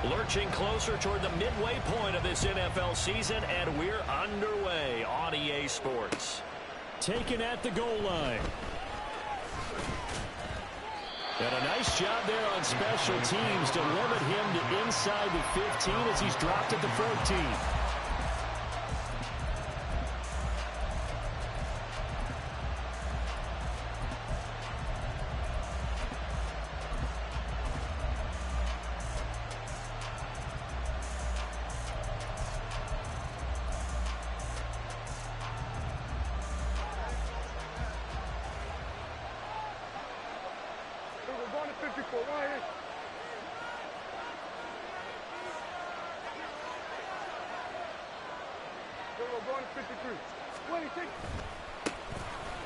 Lurching closer toward the midway point of this NFL season, and we're underway on EA Sports. Taken at the goal line. And a nice job there on special teams to limit him to inside the 15 as he's dropped at the 14.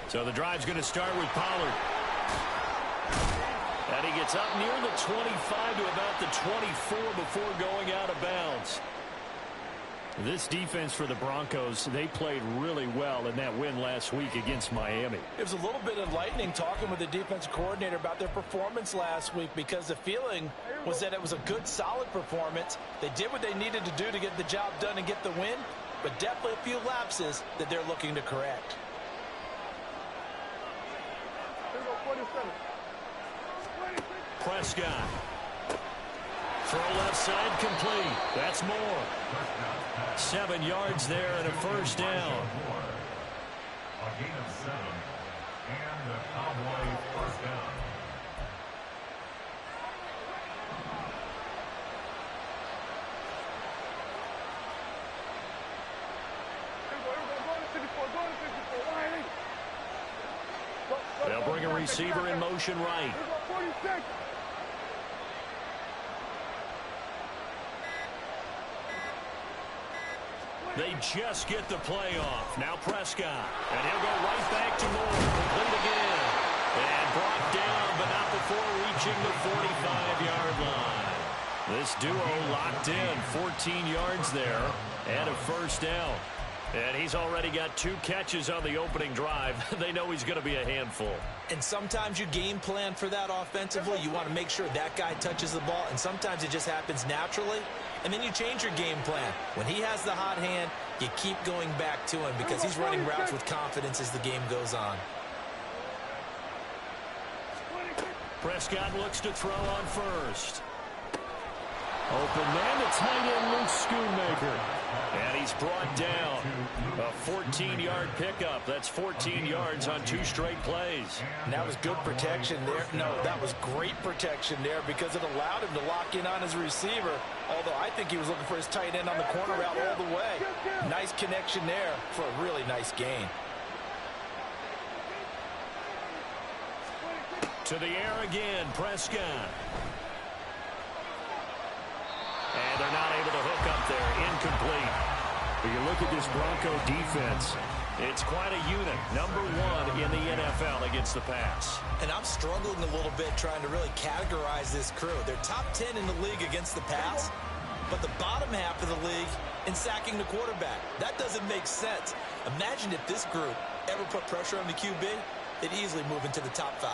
So the drive's going to start with Pollard. And he gets up near the 25 to about the 24 before going out of bounds. This defense for the Broncos, they played really well in that win last week against Miami. It was a little bit enlightening talking with the defense coordinator about their performance last week, because the feeling was that it was a good, solid performance. They did what they needed to do to get the job done and get the win, but definitely a few lapses that they're looking to correct. Prescott. Throw left side complete. That's more. 7 yards there and a first down. A gain of 7. And the Cowboy first down. They'll bring a receiver in motion right. They just get the play off. Now Prescott. And he'll go right back to Moore. Complete again. And brought down, but not before reaching the 45-yard line. This duo locked in. 14 yards there and a first down. And he's already got 2 catches on the opening drive. They know he's going to be a handful. And sometimes you game plan for that offensively. You want to make sure that guy touches the ball, and sometimes it just happens naturally. And then you change your game plan. When he has the hot hand, you keep going back to him because he's running routes with confidence as the game goes on. Prescott looks to throw on first. Open man, the tight end, Luke Schoonmaker. And he's brought down. A 14-yard pickup. That's 14 yards on 2 straight plays. And that was good protection there. No, that was great protection there because it allowed him to lock in on his receiver. Although I think he was looking for his tight end on the corner route all the way. Nice connection there for a really nice gain. To the air again, Prescott. And they're not able to hook up there. Incomplete. When you look at this Bronco defense, it's quite a unit. Number 1 in the NFL against the pass. And I'm struggling a little bit trying to really categorize this crew. They're top 10 in the league against the pass, but the bottom half of the league in sacking the quarterback. That doesn't make sense. Imagine if this group ever put pressure on the QB, they'd easily move into the top 5.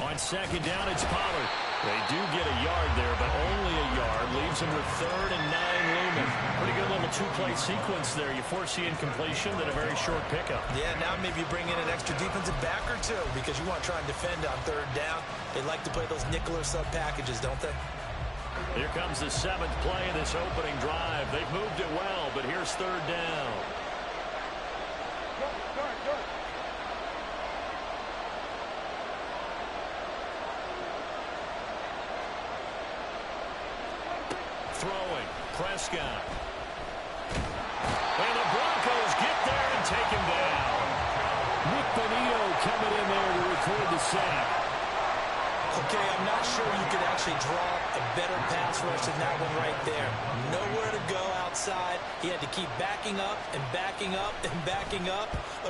On second down, it's Pollard. They do get a yard there, but only a yard. Leaves him with 3rd and 9 looming. Pretty good little 2-play sequence there. You foresee incompletion, then a very short pickup. Yeah, now maybe you bring in an extra defensive back or 2 because you want to try and defend on 3rd down. They like to play those nickel or sub packages, don't they? Here comes the 7th play of this opening drive. They've moved it well, but here's 3rd down. Throwing, Prescott. And the Broncos get there and take him down. Nick Bonito coming in there to record the sack. Okay, I'm not sure you could actually draw a better pass rush than that one right there. Nowhere to go outside. He had to keep backing up and backing up and backing up.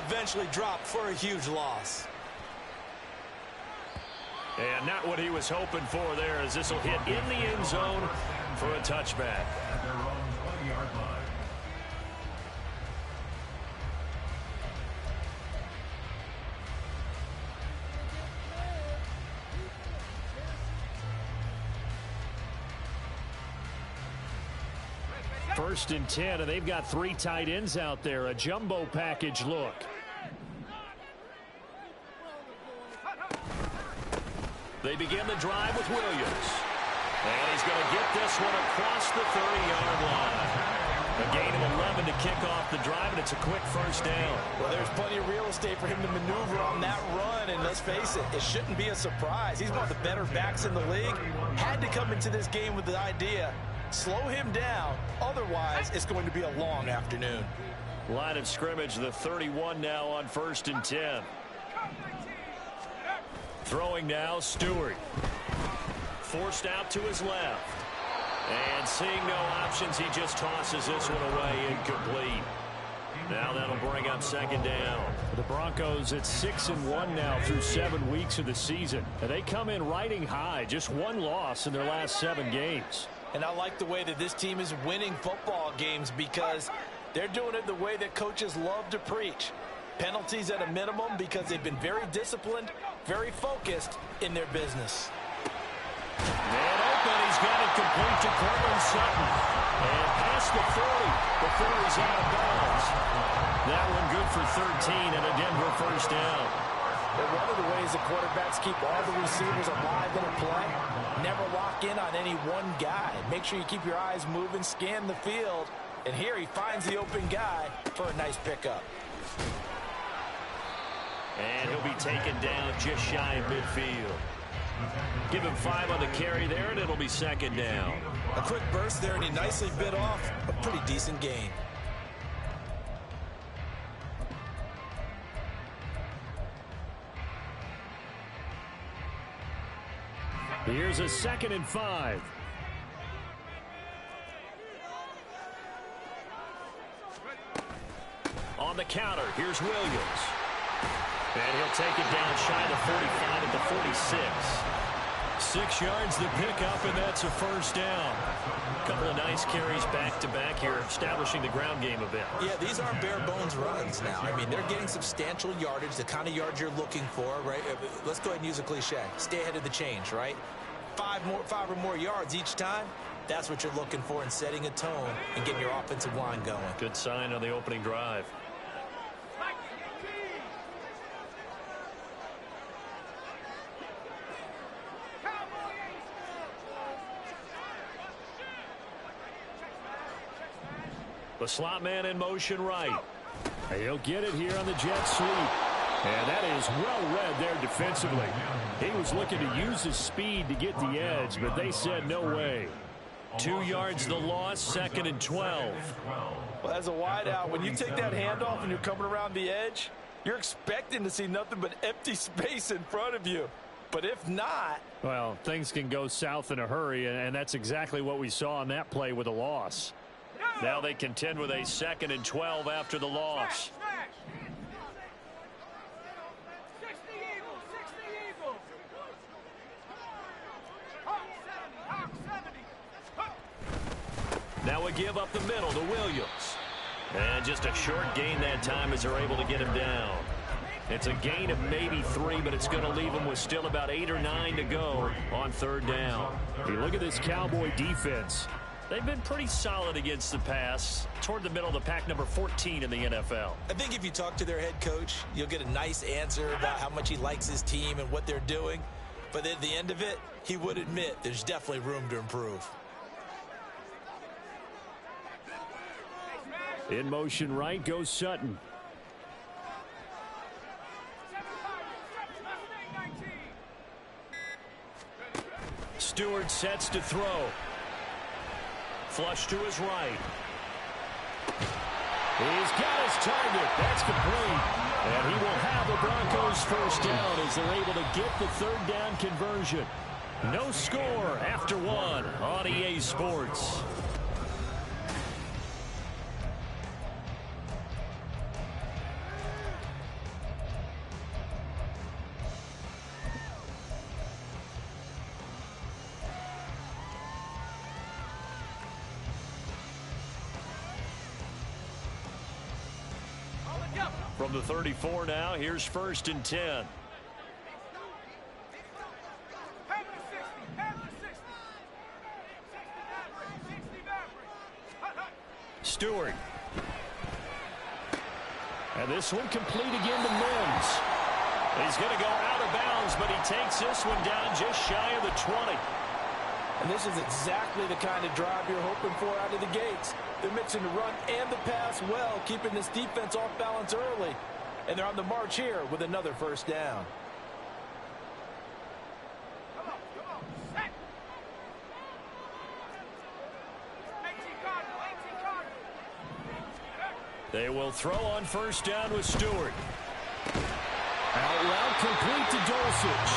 Eventually dropped for a huge loss. And not what he was hoping for there, as this will hit in the end zone for a touchback. At their own 20-yard line. 1st and 10, and they've got 3 tight ends out there. A jumbo package look. They begin the drive with Williams. And he's going to get this one across the 30-yard line. A gain of 11 to kick off the drive, and it's a quick first down. Well, there's plenty of real estate for him to maneuver on that run, and let's face it, it shouldn't be a surprise. He's one of the better backs in the league. Had to come into this game with the idea, slow him down, otherwise it's going to be a long afternoon. Line of scrimmage, the 31 now on 1st and 10. Throwing now, Stewart. Forced out to his left. And seeing no options, he just tosses this one away, incomplete. Now that'll bring up 2nd down. The Broncos at 6-1 now through 7 weeks of the season. And they come in riding high, just 1 loss in their last 7 games. And I like the way that this team is winning football games because they're doing it the way that coaches love to preach. Penalties at a minimum because they've been very disciplined, very focused in their business. Man open, he's got it complete to Courtland Sutton. And past the 40 before he's out of bounds. That one good for 13 and a Denver first down. And one of the ways the quarterbacks keep all the receivers alive in a play, never lock in on any one guy. Make sure you keep your eyes moving, scan the field. And here he finds the open guy for a nice pickup. And he'll be taken down just shy of midfield. Give him 5 on the carry there, and it'll be 2nd down. A quick burst there, and he nicely bit off a pretty decent gain. Here's a 2nd and 5. On the counter, here's Williams. And he'll take it down shy of the 45 at the 46. 6 yards to pick up, and that's a first down. A couple of nice carries back-to-back here, establishing the ground game a bit. Yeah, these aren't bare-bones runs now. I mean, they're getting substantial yardage, the kind of yards you're looking for, right? Let's go ahead and use a cliche. Stay ahead of the change, right? 5 or more yards each time. That's what you're looking for in setting a tone and getting your offensive line going. Good sign on the opening drive. The slot man in motion right. He'll get it here on the jet sweep. And that is well read there defensively. He was looking to use his speed to get the edge, but they said no way. 2 yards the loss, 2nd and 12. Well, as a wideout, when you take that handoff and you're coming around the edge, you're expecting to see nothing but empty space in front of you. But if not... Well, things can go south in a hurry, and that's exactly what we saw on that play with a loss. Now they contend with a 2nd and 12 after the loss. Now we give up the middle to Williams. And just a short gain that time as they're able to get him down. It's a gain of maybe 3, but it's going to leave him with still about 8 or 9 to go on 3rd down. Hey, look at this Cowboy defense. They've been pretty solid against the pass, toward the middle of the pack, number 14 in the NFL. I think if you talk to their head coach, you'll get a nice answer about how much he likes his team and what they're doing. But at the end of it, he would admit there's definitely room to improve. In motion right goes Sutton. Stewart sets to throw. Flush to his right. He's got his target. That's complete. And he will have the Broncos first down as they're able to get the 3rd down conversion. No score after 1 on EA Sports. From the 34 now, here's 1st and 10. Stewart. And this one complete again to Mims. He's going to go out of bounds, but he takes this one down just shy of the 20. And this is exactly the kind of drive you're hoping for out of the gates. They're mixing the run and the pass well, keeping this defense off balance early. And they're on the march here with another first down. They will throw on first down with Stewart. Out route complete to Dulcich.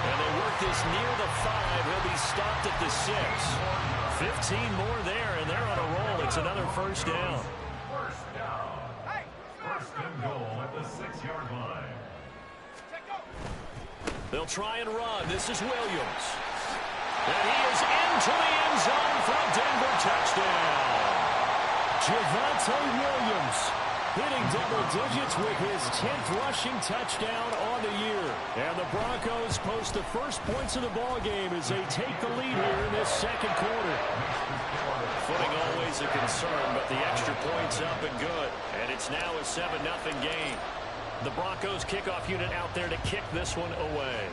And they work this near the 5. He'll be stopped at the 6. 15 more there, and they're on a roll. It's another first down. First down. First and goal at the 6-yard line. They'll try and run. This is Williams. And he is into the end zone for a Denver touchdown. Javonte Williams hitting double digits with his 10th rushing touchdown on the year. And the Broncos post the first points of the ballgame as they take the lead here in this second quarter. Footing always a concern, but the extra point's up and good. And it's now a 7-0 game. The Broncos kickoff unit out there to kick this one away.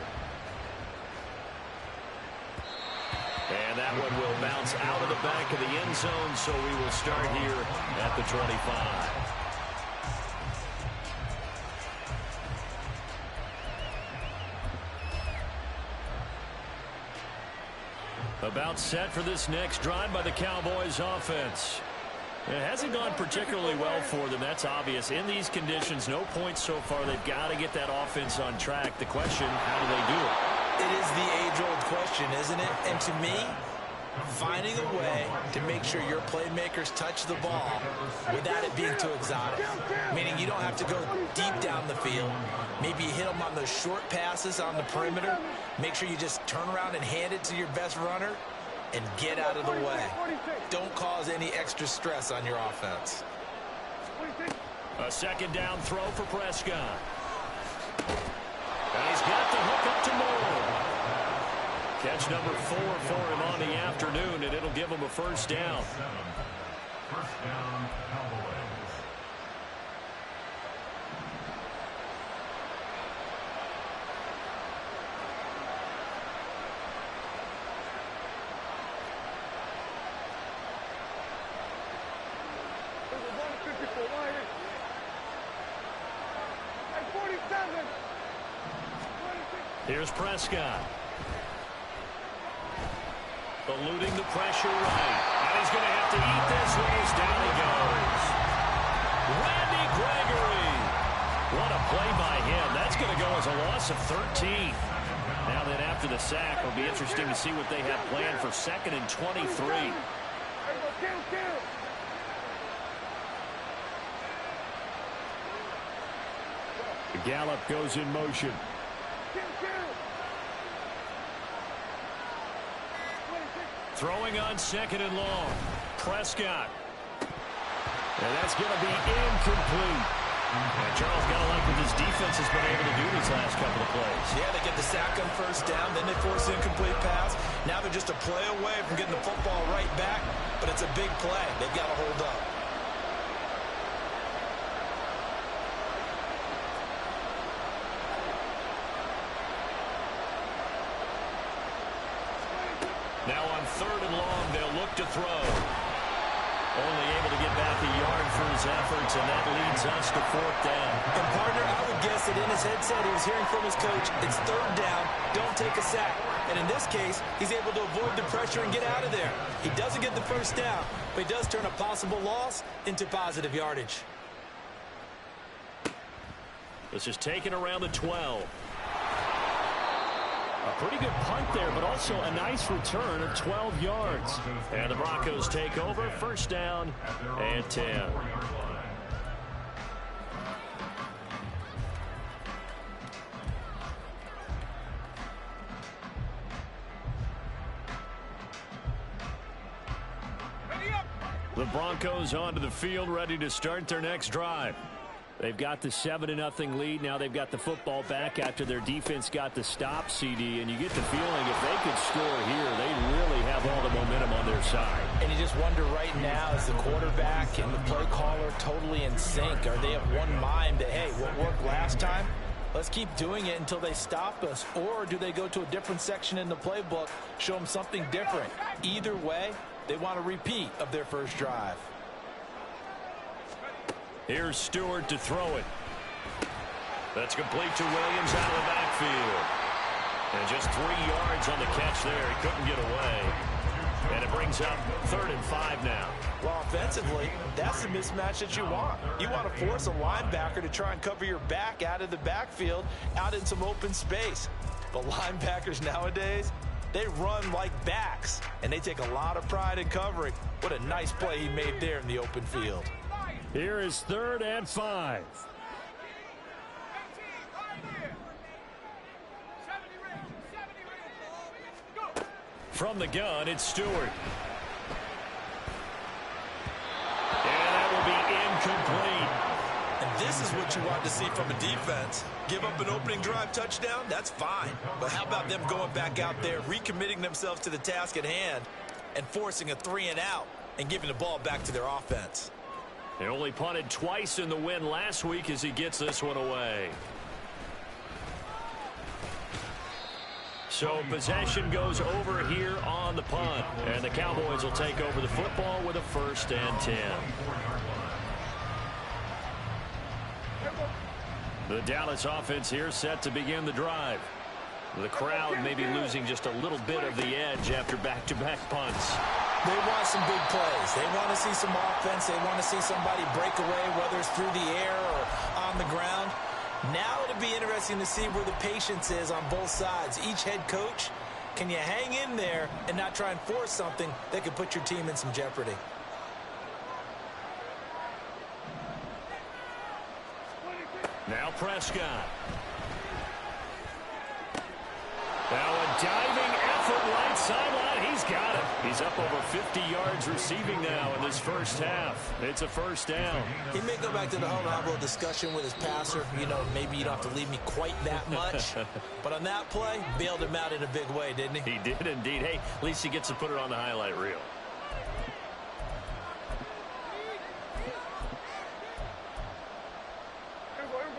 And that one will bounce out of the back of the end zone, so we will start here at the 25. About set for this next drive by the Cowboys offense. It hasn't gone particularly well for them. That's obvious. In these conditions, no points so far. They've got to get that offense on track. The question, how do they do it? It is the age-old question, isn't it? And to me, finding a way to make sure your playmakers touch the ball without it being too exotic. Meaning you don't have to go deep down the field. Maybe you hit them on those short passes on the perimeter. Make sure you just turn around and hand it to your best runner and get out of the way. Don't cause any extra stress on your offense. A second down throw for Prescott. And he's got the hook up to Moore. Catch number 4 for him on the afternoon, and it'll give him a first down. First down, Cowboys. Here's Prescott. Eluding the pressure right. And he's going to have to eat this one as down he goes. Randy Gregory. What a play by him. That's going to go as a loss of 13. Now then after the sack, it'll be interesting to see what they have planned for 2nd and 23. Gallup goes in motion. Throwing on 2nd and long. Prescott. And that's going to be incomplete. And Charles got to like what this defense has been able to do these last couple of plays. Yeah, they get the sack on first down, then they force an incomplete pass. Now they're just a play away from getting the football right back, but it's a big play. They've got to hold up. Now on 3rd and long, they'll look to throw. Only able to get back a yard for his efforts, and that leads us to 4th down. And partner, I would guess that in his headset he was hearing from his coach, it's 3rd down, don't take a sack. And in this case, he's able to avoid the pressure and get out of there. He doesn't get the first down, but he does turn a possible loss into positive yardage. This is taken around the 12. A pretty good punt there, but also a nice return of 12 yards. And the Broncos take over, first down and 10. The Broncos onto the field, ready to start their next drive. They've got the 7-0 lead. Now they've got the football back after their defense got the stop, CD. And you get the feeling if they could score here, they really have all the momentum on their side. And you just wonder right now, is the quarterback and the play caller totally in sync? Are they of one mind that, hey, what worked last time? Let's keep doing it until they stop us. Or do they go to a different section in the playbook, show them something different? Either way, they want a repeat of their first drive. Here's Stewart to throw it. That's complete to Williams out of the backfield. And just 3 yards on the catch there. He couldn't get away. And it brings up 3rd and 5 now. Well, offensively, that's the mismatch that you want. You want to force a linebacker to try and cover your back out of the backfield, out in some open space. But linebackers nowadays, they run like backs, and they take a lot of pride in covering. What a nice play he made there in the open field. Here is 3rd and 5. From the gun, it's Stewart. And that will be incomplete. And this is what you want to see from a defense. Give up an opening drive touchdown, that's fine. But how about them going back out there, recommitting themselves to the task at hand, and forcing a 3-and-out and giving the ball back to their offense? They only punted twice in the win last week as he gets this one away. So possession goes over here on the punt. And the Cowboys will take over the football with a 1st and 10. The Dallas offense here set to begin the drive. The crowd may be losing just a little bit of the edge after back-to-back punts. They want some big plays. They want to see some offense. They want to see somebody break away, whether it's through the air or on the ground. Now it'll be interesting to see where the patience is on both sides. Each head coach, can you hang in there and not try and force something that could put your team in some jeopardy? Now Prescott. Now a diving effort right sideline. He's got it. He's up over 50 yards receiving now in this first half. It's a 1st down. He may go back to the home and have a little discussion with his passer. You know, maybe you don't have to leave me quite that much. But on that play, bailed him out in a big way, didn't he? He did indeed. Hey, at least he gets to put it on the highlight reel.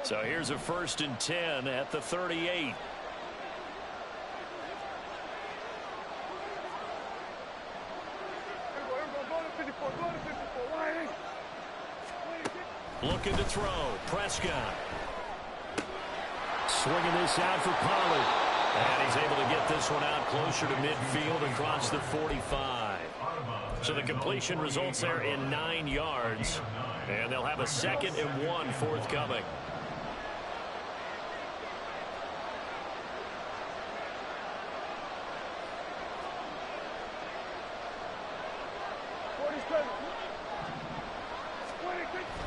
So here's a 1st and 10 at the 38. Looking to throw. Prescott. Swinging this out for Pollard. And he's able to get this one out closer to midfield across the 45. So the completion results there in 9 yards. And they'll have a 2nd and 1 forthcoming.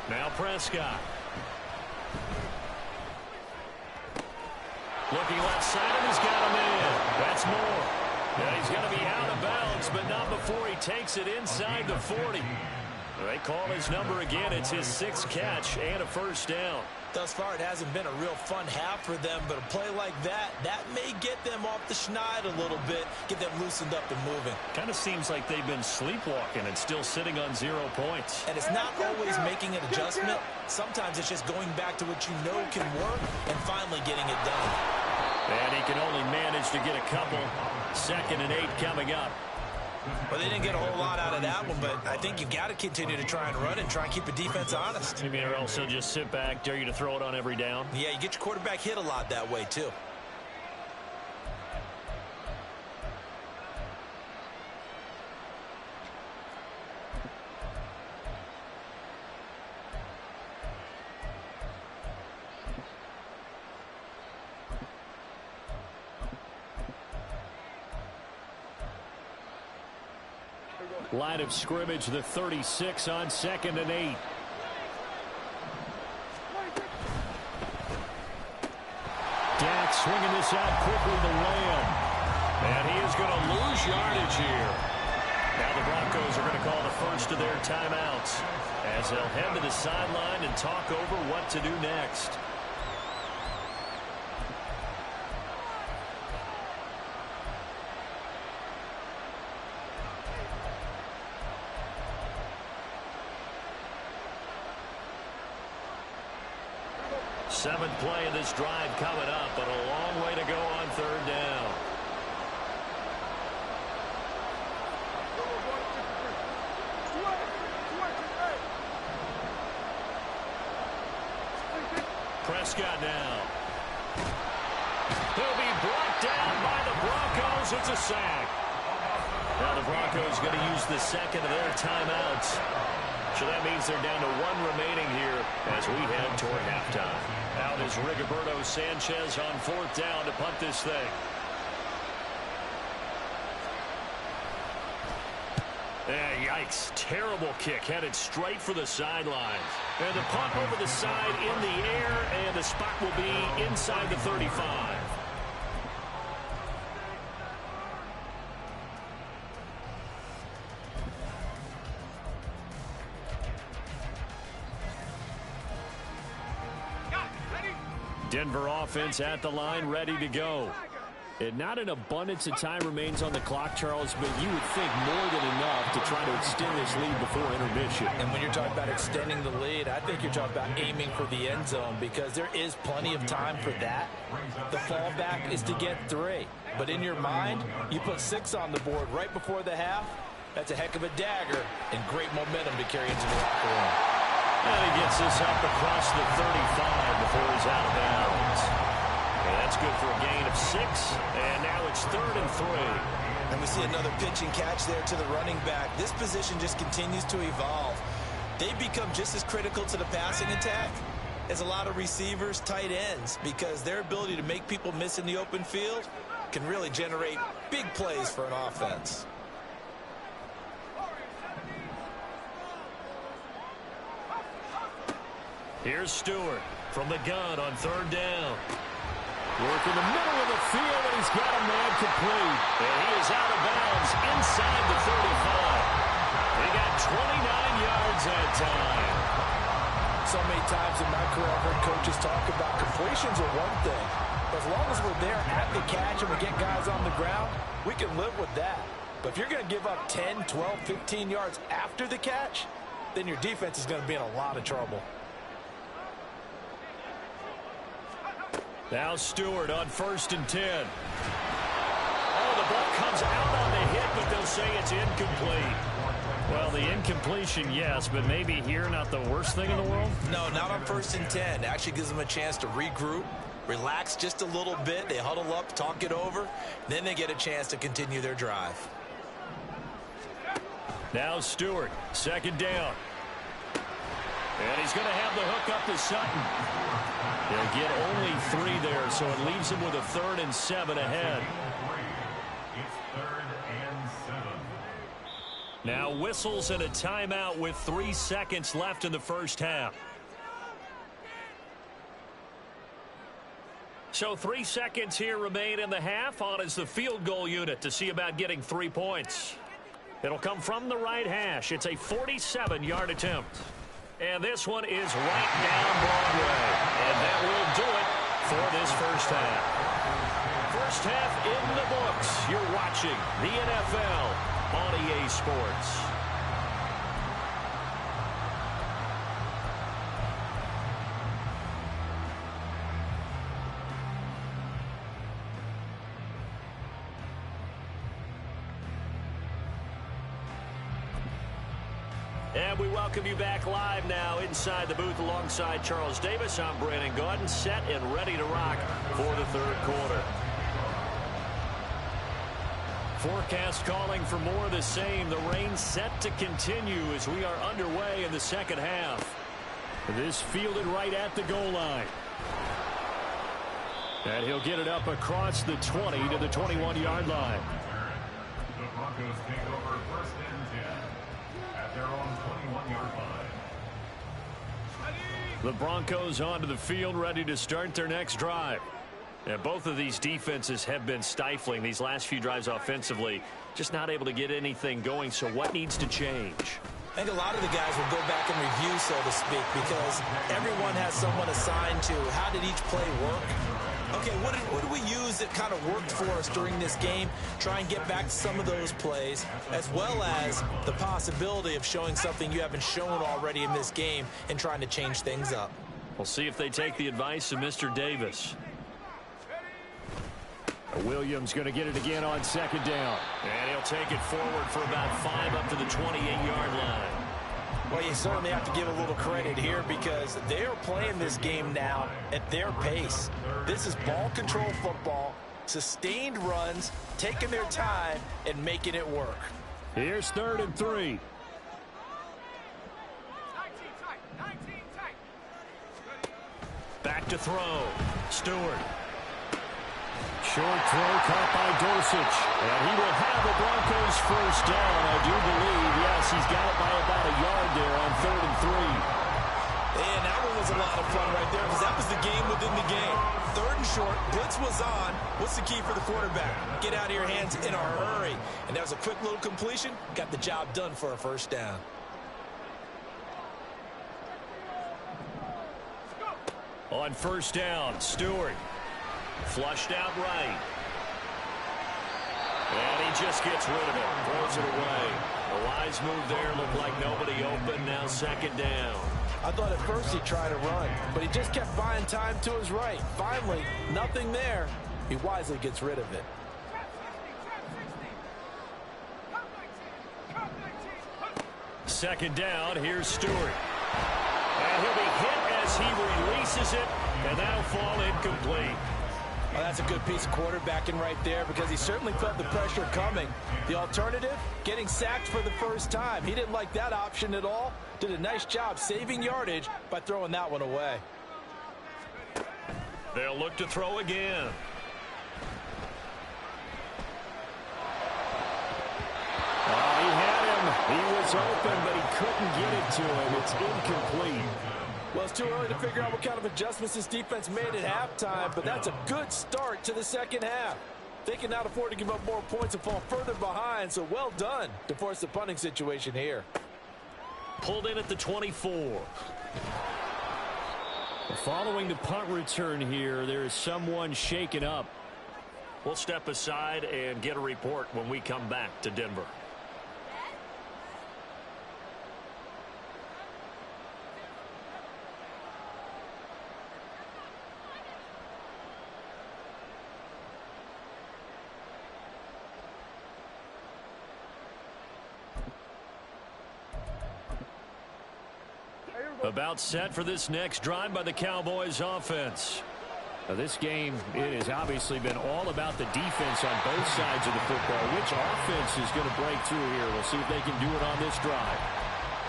Now Prescott. Looking left side, and he's got him in. That's more. Yeah, he's going to be out of bounds, but not before he takes it inside the 40. They call his number again. It's his 6th catch and a 1st down. Thus far, it hasn't been a real fun half for them, but a play like that may get them off the schneid a little bit, get them loosened up and moving. Kind of seems like they've been sleepwalking and still sitting on 0 points. And it's not always making an adjustment. Sometimes it's just going back to what you know can work and finally getting it done. And he can only manage to get a couple. 2nd and 8 coming up. Well, they didn't get a whole lot out of that one, but I think you've got to continue to try and run and try and keep the defense honest. You mean, or also just sit back, dare you to throw it on every down? Yeah, you get your quarterback hit a lot that way, too. Line of scrimmage, the 36 on 2nd and 8. Dak swinging this out quickly to Lamb. And he is going to lose yardage here. Now the Broncos Broncos are going to call the first of their timeouts as they'll head to the sideline and talk over what to do next. Seventh play of this drive coming up, but a long way to go on third down. Prescott now. He'll be brought down by the Broncos. It's a sack. Now the Broncos going to use the second of their timeouts. So that means they're down to one remaining here as we head toward halftime. Out is Rigoberto Sanchez on fourth down to punt this thing. Yikes. Terrible kick headed straight for the sidelines. And the punt over the side in the air, and the spot will be inside the 35. Denver offense at the line, ready to go. And not an abundance of time remains on the clock, Charles, but you would think more than enough to try to extend this lead before intermission. And when you're talking about extending the lead, I think you're talking about aiming for the end zone because there is plenty of time for that. The fallback is to get 3. But in your mind, you put 6 on the board right before the half. That's a heck of a dagger and great momentum to carry into the locker room. And he gets this up across the 35 before he's out of bounds. And that's good for a gain of 6. And now it's 3rd and 3. And we see another pitch and catch there to the running back. This position just continues to evolve. They become just as critical to the passing attack as a lot of receivers, tight ends, because their ability to make people miss in the open field can really generate big plays for an offense. Here's Stewart from the gun on 3rd down. Work in the middle of the field, and he's got a man complete. And he is out of bounds inside the 35. He got 29 yards that time. So many times in my career, I've heard coaches talk about completions are one thing. But as long as we're there at the catch and we get guys on the ground, we can live with that. But if you're going to give up 10, 12, 15 yards after the catch, then your defense is going to be in a lot of trouble. Now Stewart on 1st and 10. Oh, the ball comes out on the hit, but they'll say it's incomplete. Well, the incompletion, yes, but maybe here not the worst thing in the world? No, not on 1st and 10. It actually gives them a chance to regroup, relax just a little bit. They huddle up, talk it over. Then they get a chance to continue their drive. Now Stewart, 2nd down. And he's going to have the hook up to Sutton. They'll get only 3 there, so it leaves him with a 3rd and 7 ahead. It's 3rd and 7. Now whistles and a timeout with 3 seconds left in the first half. So 3 seconds here remain in the half. On is the field goal unit to see about getting 3 points. It'll come from the right hash. It's a 47-yard attempt. And this one is right down Broadway. And that will do it for this first half. First half in the books. You're watching the NFL on EA Sports. And we welcome you back live now inside the booth alongside Charles Davis. I'm Brandon Gaudin, set and ready to rock for the 3rd quarter. Forecast calling for more of the same. The rain set to continue as we are underway in the second half. This fielded right at the goal line. And he'll get it up across the 20 to the 21-yard line. The Broncos take over 1st and 10 at their own 21-yard line. The Broncos onto the field, ready to start their next drive. And both of these defenses have been stifling these last few drives offensively. Just not able to get anything going. So what needs to change? I think a lot of the guys will go back and review, so to speak, because everyone has someone assigned to how did each play work. Okay, what did we use that kind of worked for us during this game? Try and get back to some of those plays, as well as the possibility of showing something you haven't shown already in this game and trying to change things up. We'll see if they take the advice of Mr. Davis. Williams going to get it again on second down. And he'll take it forward for about 5 up to the 28-yard line. Well, you certainly have to give a little credit here because they are playing this game now at their pace. This is ball control football, sustained runs, taking their time, and making it work. Here's 3rd and 3. Back to throw. Stewart. Short throw caught by Dulcich. And he will have the Broncos first down, I do believe. Yes, he's got it by about a yard there on 3rd and 3. And that one was a lot of fun right there because that was the game within the game. 3rd and short, blitz was on. What's the key for the quarterback? Get out of your hands in a hurry. And that was a quick little completion. Got the job done for a first down. On first down, Stewart. Flushed out right. And he just gets rid of it. Throws it away. A wise move there. Looked like nobody open. Now 2nd down. I thought at first he'd try to run, but he just kept buying time to his right. Finally, nothing there. He wisely gets rid of it. Second down. Here's Stewart. And he'll be hit as he releases it. And that'll fall incomplete. Well, that's a good piece of quarterbacking right there because he certainly felt the pressure coming. The alternative, getting sacked for the first time. He didn't like that option at all. Did a nice job saving yardage by throwing that one away. They'll look to throw again. He had him. He was open, but he couldn't get it to him. It's incomplete. Well, it's too early to figure out what kind of adjustments this defense made at halftime, but that's a good start to the second half. They can not afford to give up more points and fall further behind, so well done to force the punting situation here. Pulled in at the 24. Following the punt return here, there is someone shaken up. We'll step aside and get a report when we come back to Denver. About set for this next drive by the Cowboys offense. Now this game, it has obviously been all about the defense on both sides of the football. Which offense is going to break through here? We'll see if they can do it on this drive.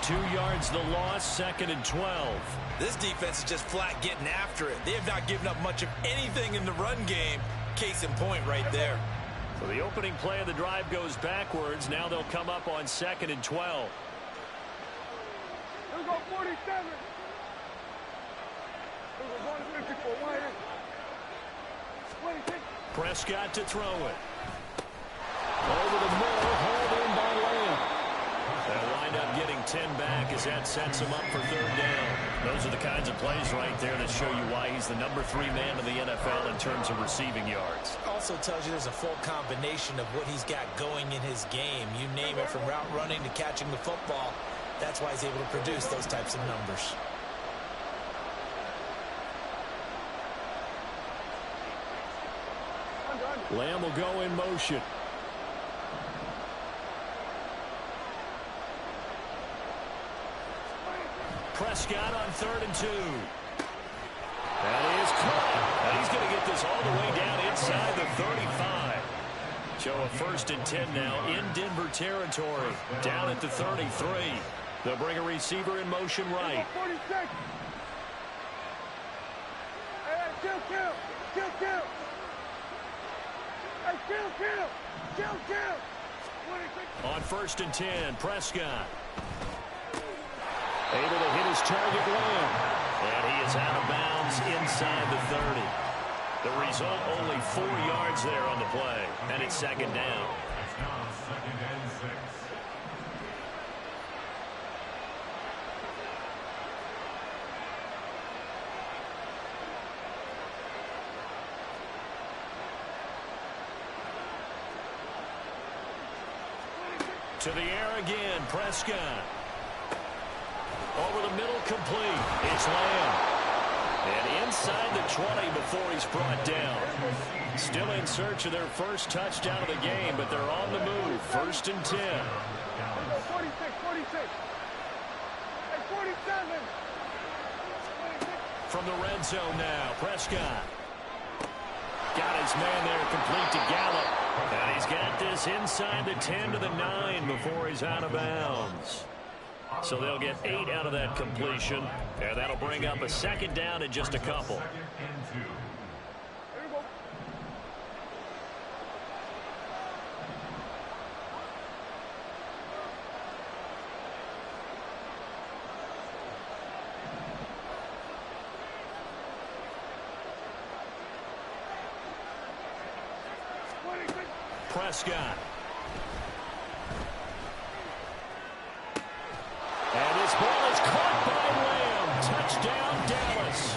2 yards the loss, 2nd and 12. This defense is just flat getting after it. They have not given up much of anything in the run game. Case in point right there. So the opening play of the drive goes backwards. Now they'll come up on 2nd and 12. Here we go, 47. Here we go, 154, 26. Prescott to throw it. Over the middle, hauled in by Lamb. They'll wind up getting 10 back as that sets him up for 3rd down. Those are the kinds of plays right there that show you why he's the number 3 man in the NFL in terms of receiving yards. Also tells you there's a full combination of what he's got going in his game. You name it, from route running to catching the football. That's why he's able to produce those types of numbers. Lamb will go in motion. Prescott on 3rd and 2. That is caught. And he's going to get this all the way down inside the 35. Show a 1st and 10 now in Denver territory. Down at the 33. They'll bring a receiver in motion right. 46. Hey, kill. Hey, kill. 26. On 1st and 10, Prescott. Able to hit his target, Lamb. And he is out of bounds inside the 30. The result, only 4 yards there on the play, and it's second down. It's now 2nd and 6. To the air again, Prescott. Over the middle, complete. It's Lamb. And inside the 20 before he's brought down. Still in search of their first touchdown of the game, but they're on the move. 1st and 10. 46, 46. Hey, 47. From the red zone now, Prescott. Got his man there, complete to Gallup. And he's got this inside the 10 to the 9 before he's out of bounds. So they'll get 8 out of that completion. And that'll bring up a second down in just a couple. 2nd and 2. Here we go. Prescott. And this ball is caught by Lamb. Touchdown, Dallas.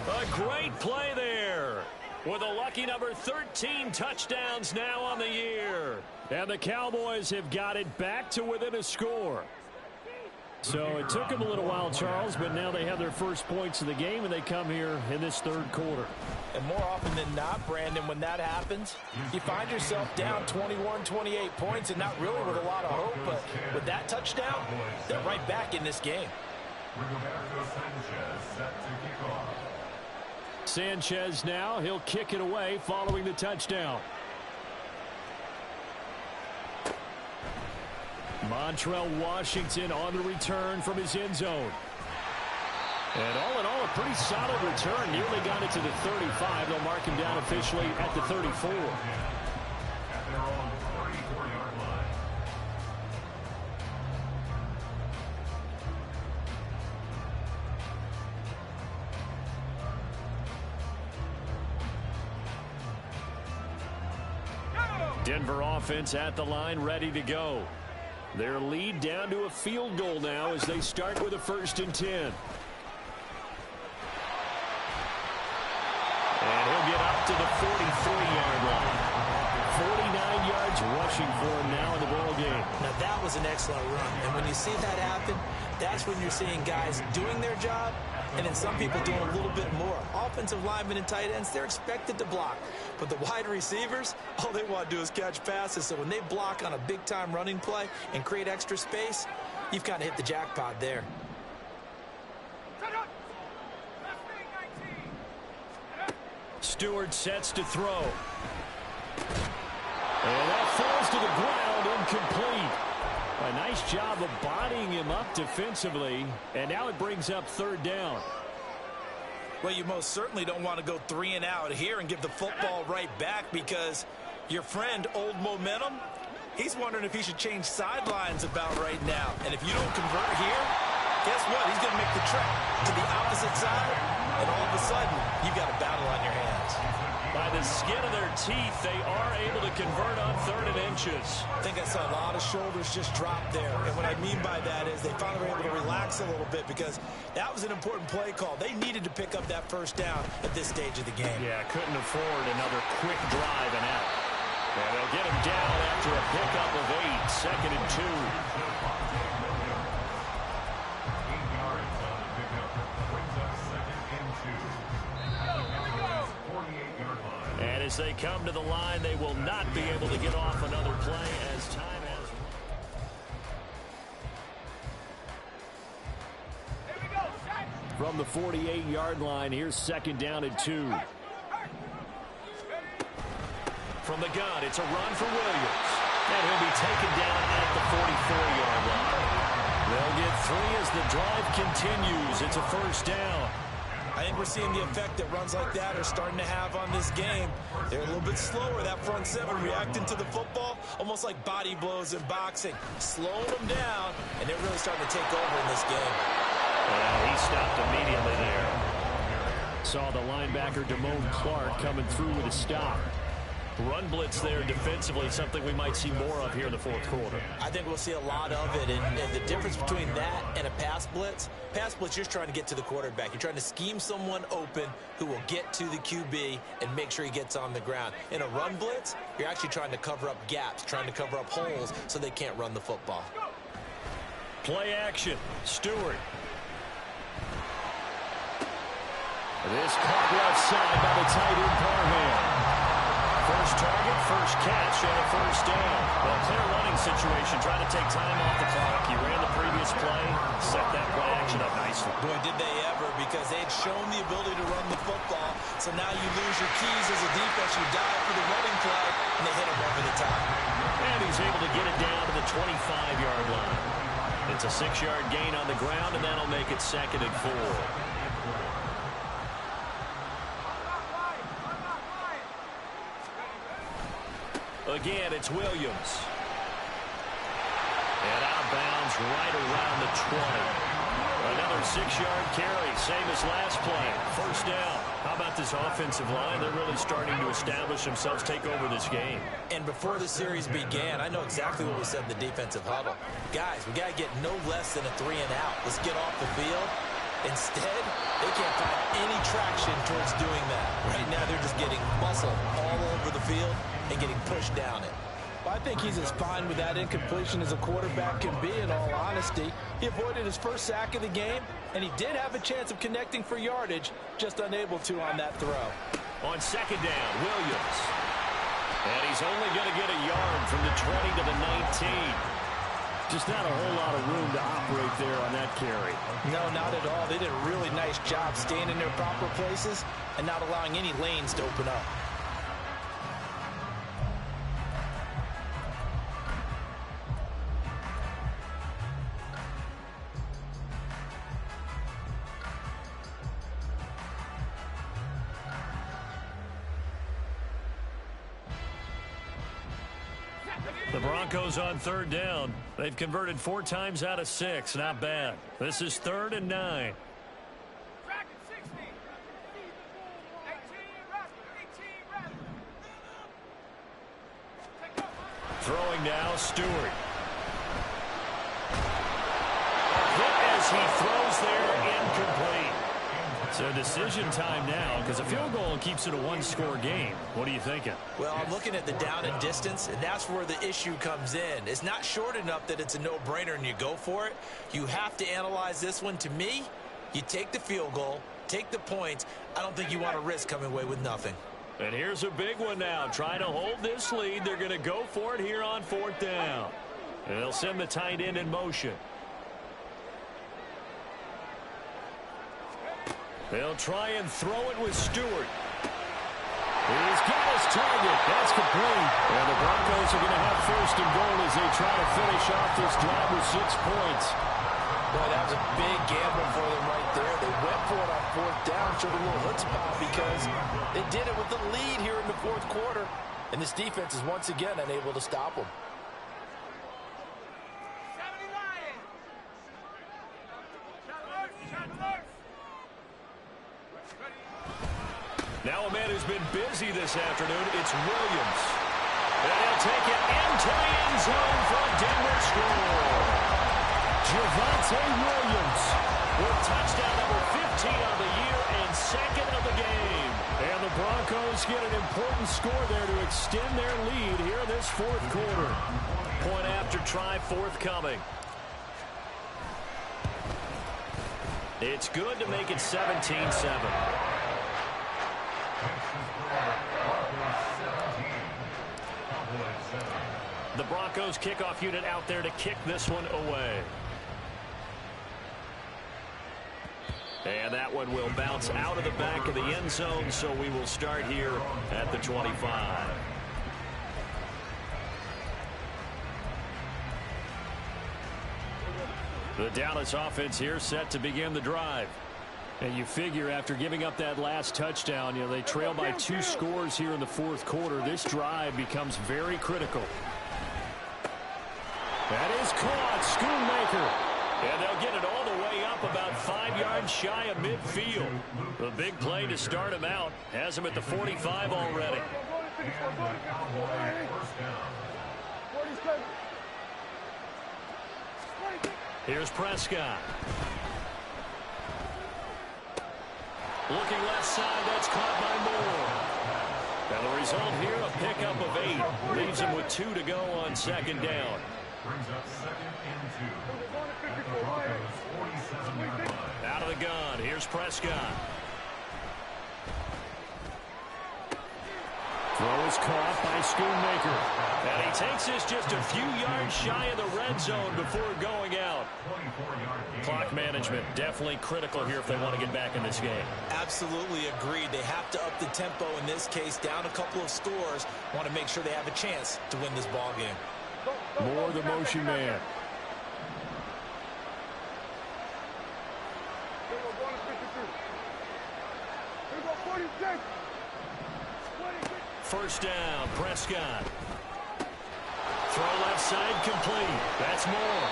A great play there. With a lucky number 13 touchdowns now on the year. And the Cowboys have got it back to within a score. So it took them a little while, Charles, but now they have their first points of the game, and they come here in this third quarter. And more often than not, Brandon, when that happens, you find yourself down 21, 28 points and not really with a lot of hope. But with that touchdown, they're right back in this game. Rigoberto Sanchez set to kick off. Sanchez now, he'll kick it away following the touchdown. Montrell Washington on the return from his end zone. And all in all, a pretty solid return. Nearly got it to the 35. They'll mark him down officially at the 34. At their own 34-yard line. Denver offense at the line, ready to go. Their lead down to a field goal now as they start with a 1st and 10. And he'll get up to the 43-yard line. 49 yards rushing for him now in the ball game. Now that was an excellent run. And when you see that happen, that's when you're seeing guys doing their job and then some people doing a little bit more. Offensive linemen and tight ends, they're expected to block. But the wide receivers, all they want to do is catch passes. So when they block on a big-time running play and create extra space, you've kind of hit the jackpot there. Stewart sets to throw. And that falls to the ground, incomplete. A nice job of bodying him up defensively. And now it brings up 3rd down. Well, you most certainly don't want to go 3 and out here and give the football right back because your friend, Old Momentum, he's wondering if he should change sidelines about right now. And if you don't convert here, guess what? He's going to make the trek to the opposite side, and all of a sudden, you've got a battle on your hands. By the skin of their teeth, they are able to convert on 3rd and inches. I think I saw a lot of shoulders just drop there. And what I mean by that is they finally were able to relax a little bit because that was an important play call. They needed to pick up that 1st down at this stage of the game. Yeah, couldn't afford another quick drive and out. And they'll get him down after a pickup of 8, 2nd and 2. 8 yards on the pickup. Brings up 2nd and 2. 48-yard line. And as they come to the line, they will not be able to get off another play as time has run. From the 48-yard line, here's 2nd down and 2. From the gun, it's a run for Williams. And he'll be taken down at the 44-yard line. They'll get 3 as the drive continues. It's a 1st down. I think we're seeing the effect that runs like that are starting to have on this game. They're a little bit slower, that front 7 reacting to the football, almost like body blows in boxing, slowing them down, and they're really starting to take over in this game. Well, he stopped immediately there. Saw the linebacker Damone Clark coming through with a stop. Run blitz there defensively, something we might see more of here in the fourth quarter. I think we'll see a lot of it, and the difference between that and a pass blitz, you're trying to get to the quarterback. You're trying to scheme someone open who will get to the QB and make sure he gets on the ground. In a run blitz, you're actually trying to cover up gaps, trying to cover up holes so they can't run the football. Play action. Stewart. This caught left side by the tight end Parham. First target, first catch, and a first down. Well, clear running situation, trying to take time off the clock. He ran the previous play, set that play action up nicely. Boy, did they ever, because they had shown the ability to run the football. So now you lose your keys as a defense. You dive for the running play, and they hit him over the top. And he's able to get it down to the 25-yard line. It's a 6-yard gain on the ground, and that'll make it 2nd and 4. Again, it's Williams. And out of bounds right around the 20. Another 6-yard carry, same as last play. First down. How about this offensive line? They're really starting to establish themselves, take over this game. And before the series began, I know exactly what we said in the defensive huddle. Guys, we got to get no less than a 3 and out. Let's get off the field. Instead, they can't find any traction towards doing that. Right now, they're just getting muscle all over the field and getting pushed down it. Well, I think he's as fine with that incompletion as a quarterback can be, in all honesty. He avoided his first sack of the game, and he did have a chance of connecting for yardage, just unable to on that throw. On 2nd down, Williams. And he's only going to get a yard from the 20 to the 19. Just not a whole lot of room to operate there on that carry. No, not at all. They did a really nice job staying in their proper places and not allowing any lanes to open up. The Broncos on 3rd down. They've converted 4 times out of 6. Not bad. This is 3rd and 9. Throwing now, Stewart. Hit as he throws there, incomplete. So decision time now, because a field goal keeps it a 1-score game. What are you thinking? Well, I'm looking at the down and distance, and that's where the issue comes in. It's not short enough that it's a no-brainer and you go for it. You have to analyze this one. To me, you take the field goal, take the points. I don't think you want to risk coming away with nothing. And here's a big one now. Trying to hold this lead. They're going to go for it here on 4th down. And they'll send the tight end in motion. They'll try and throw it with Stewart. He's got his target. That's complete. And the Broncos are going to have 1st and goal as they try to finish off this drive with 6 points. Boy, that was a big gamble for them right there. They went for it on 4th down, showed a little chutzpah because they did it with the lead here in the 4th quarter. And this defense is once again unable to stop them. Now a man who's been busy this afternoon, it's Williams. And he'll take it into the end zone for a Denver score. Javonte Williams with touchdown number 15 of the year and 2nd of the game. And the Broncos get an important score there to extend their lead here in this 4th quarter. Point after try forthcoming. It's good to make it 17-7. The Broncos kickoff unit out there to kick this one away. And that one will bounce out of the back of the end zone, so we will start here at the 25. The Dallas offense here set to begin the drive. And you figure after giving up that last touchdown, they trail by 2 scores here in the 4th quarter. This drive becomes very critical. That is caught. Schoonmaker. And they'll get it all the way up up about 5 yards shy of midfield. The big play to start him out has him at the 45 already. Here's Prescott. Looking left side, that's caught by Moore. And the result here, a pickup of 8. Leaves him with 2 to go on second down. Brings up second and 2. At the Broncos' 47-yard line. Out of the gun, here's Prescott. Throw is caught by Schoonmaker. And he takes this just a few yards shy of the red zone before going out. Clock management definitely critical here if they want to get back in this game. Absolutely agreed. They have to up the tempo in this case, down a couple of scores. Want to make sure they have a chance to win this ball game. Moore, the motion man. First down, Prescott. Throw left side complete. That's Moore.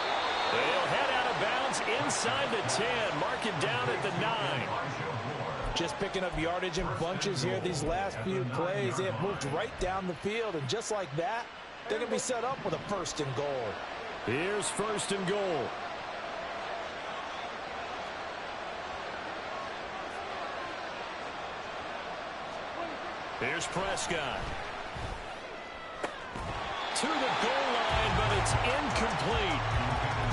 They'll head out of bounds inside the 10. Mark it down at the 9. Just picking up yardage in bunches here these last few plays. They have moved right down the field, and just like that, they're going to be set up with a first and goal. Here's first and goal. Here's Prescott. To the goal line, but it's incomplete.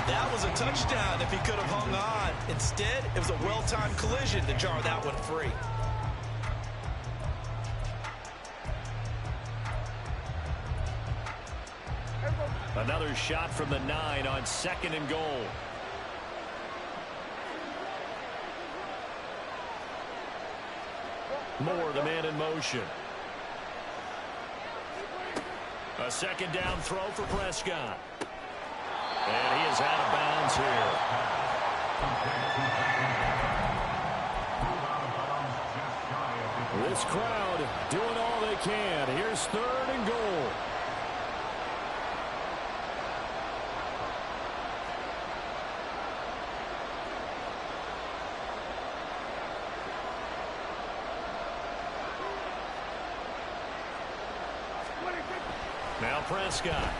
That was a touchdown if he could have hung on. Instead, it was a well-timed collision to jar that one free. Another shot from the 9 on second and goal. Moore, the man in motion. A second down throw for Prescott. And he is out of bounds here. This crowd doing all they can. Here's third and goal. Now Prescott.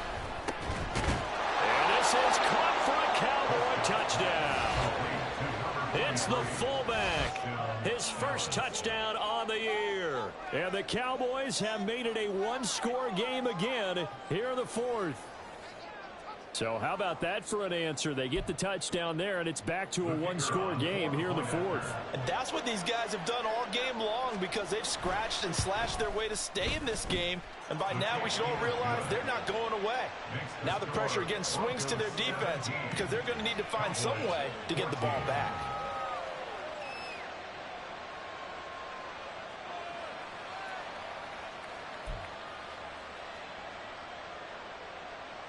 And this is caught for a Cowboy touchdown. It's the fullback. His first touchdown on the year. And the Cowboys have made it a one-score game again here in the fourth. So how about that for an answer? They get the touchdown there, and it's back to a one-score game here in the fourth. And that's what these guys have done all game long, because they've scratched and slashed their way to stay in this game. And by now, we should all realize they're not going away. Now the pressure again swings to their defense, because they're going to need to find some way to get the ball back.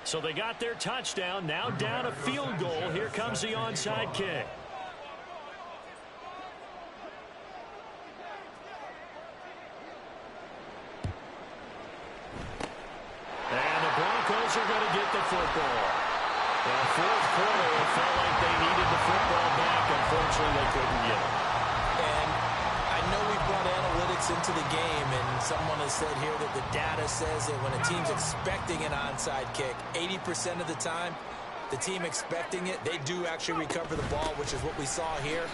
So they got their touchdown, now down a field goal. Here comes the onside kick. And the Broncos are going to get the football. The fourth quarter, it felt like they needed the football back. Unfortunately, they couldn't get it. And I know we brought analytics into the game, and someone has said here that the data says that when a team's expecting an onside kick, 80% of the time, the team expecting it, they do actually recover the ball, which is what we saw here.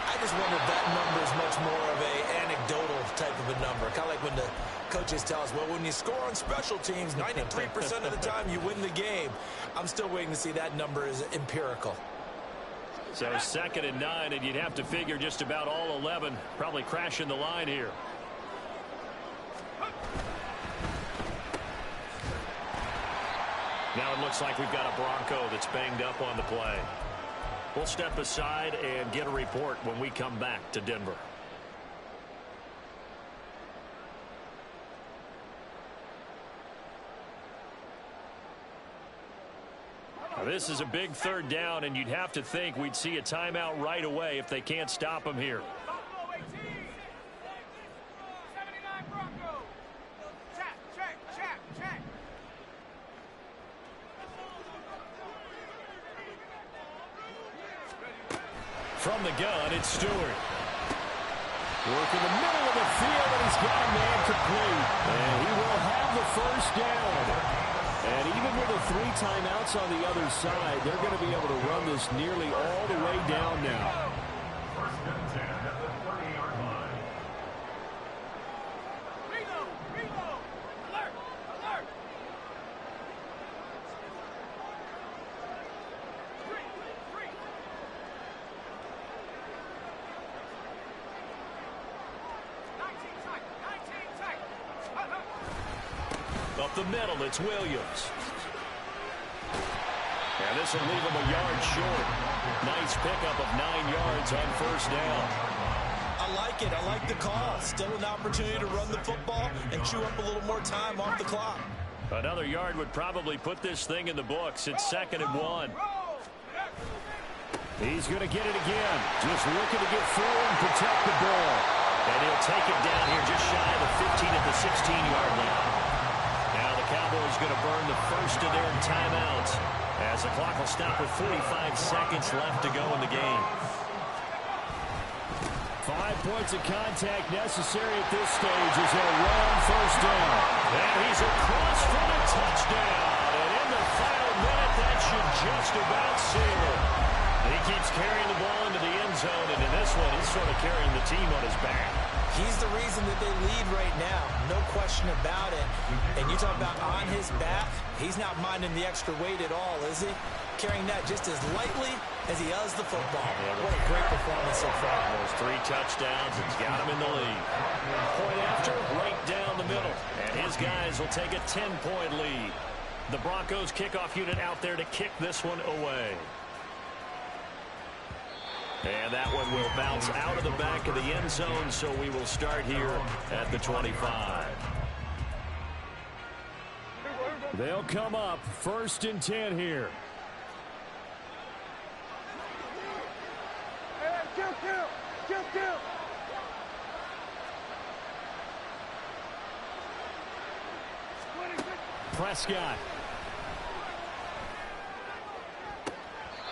I just wonder if that number is much more of an anecdotal type of a number. Kind of like when the coaches tell us, well, when you score on special teams, 93% of the time you win the game. I'm still waiting to see that number is empirical. So 2nd and 9, and you'd have to figure just about all 11 probably crashing the line here. Now it looks like we've got a Bronco that's banged up on the play. We'll step aside and get a report when we come back to Denver. Now this is a big third down, and you'd have to think we'd see a timeout right away if they can't stop him here. From the gun, it's Stewart. Work in the middle of the field, and he's got a man complete. And he will have the first down. And even with the 3 timeouts on the other side, they're going to be able to run this nearly all the way down now. First and 10 at the 30-yard line. Reload! Alert! Alert! Three! 19 seconds! Up the middle, it's Williams. And this will leave him a yard short. Nice pickup of 9 yards on first down. I like it. I like the call. Still an opportunity to run the football and chew up a little more time off the clock. Another yard would probably put this thing in the books. It's 2nd and 1. He's going to get it again. Just looking to get through and protect the ball. And he'll take it down here just shy of the 15 at the 16-yard line. Now the Cowboys going to burn the first of their timeouts as the clock will stop with 45 seconds left to go in the game. 5 points of contact necessary at this stage as they'll run first down. And he's across for the touchdown. And in the final minute, that should just about seal it. And he keeps carrying the ball into the end zone, and in this one, he's sort of carrying the team on his back. He's the reason that they lead right now. No question about it. And you talk about on his back, he's not minding the extra weight at all, is he? Carrying that just as lightly as he does the football. What a great performance so far. Those 3 touchdowns, it's got him in the lead. Point after, right down the middle. And his guys will take a 10-point lead. The Broncos kickoff unit out there to kick this one away. And that one will bounce out of the back of the end zone, so we will start here at the 25. They'll come up 1st and 10 here. Hey, kill! Prescott.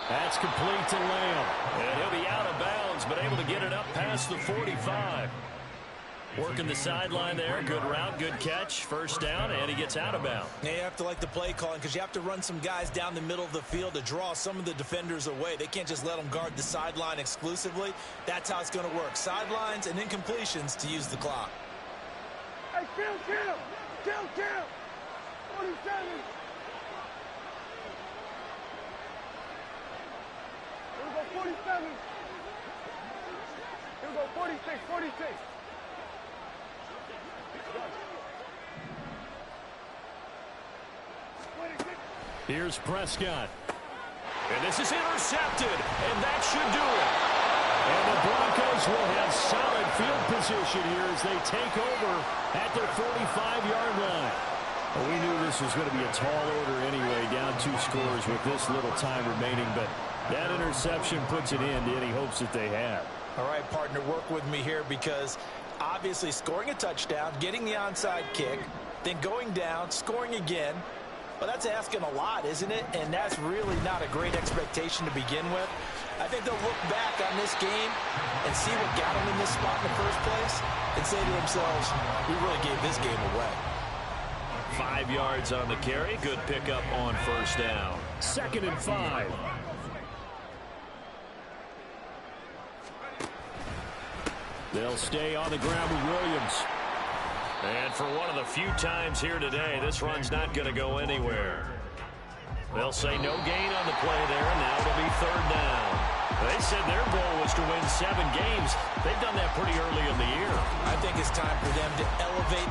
That's complete to Lamb. And he'll be out of bounds, but able to get it up past the 45. Working the sideline there. Good route, good catch. First down, and he gets out of bounds. Now you have to like the play calling because you have to run some guys down the middle of the field to draw some of the defenders away. They can't just let them guard the sideline exclusively. That's how it's going to work. Sidelines and incompletions to use the clock. Hey, kill! 47! Here we go, 47. Here we go, 46. Here's Prescott. And this is intercepted, and that should do it. And the Broncos will have solid field position here as they take over at their 45-yard line. Well, we knew this was going to be a tall order anyway, down 2 scores with this little time remaining, but that interception puts an end to any hopes that they have. All right, partner, work with me here because obviously scoring a touchdown, getting the onside kick, then going down, scoring again. Well, that's asking a lot, isn't it? And that's really not a great expectation to begin with. I think they'll look back on this game and see what got them in this spot in the first place and say to themselves, we really gave this game away. 5 yards on the carry. Good pickup on first down. 2nd and 5. They'll stay on the ground with Williams. And for one of the few times here today, this run's not going to go anywhere. They'll say no gain on the play there, and now it'll be 3rd down. They said their goal was to win 7 games. They've done that pretty early in the year. I think it's time for them to elevate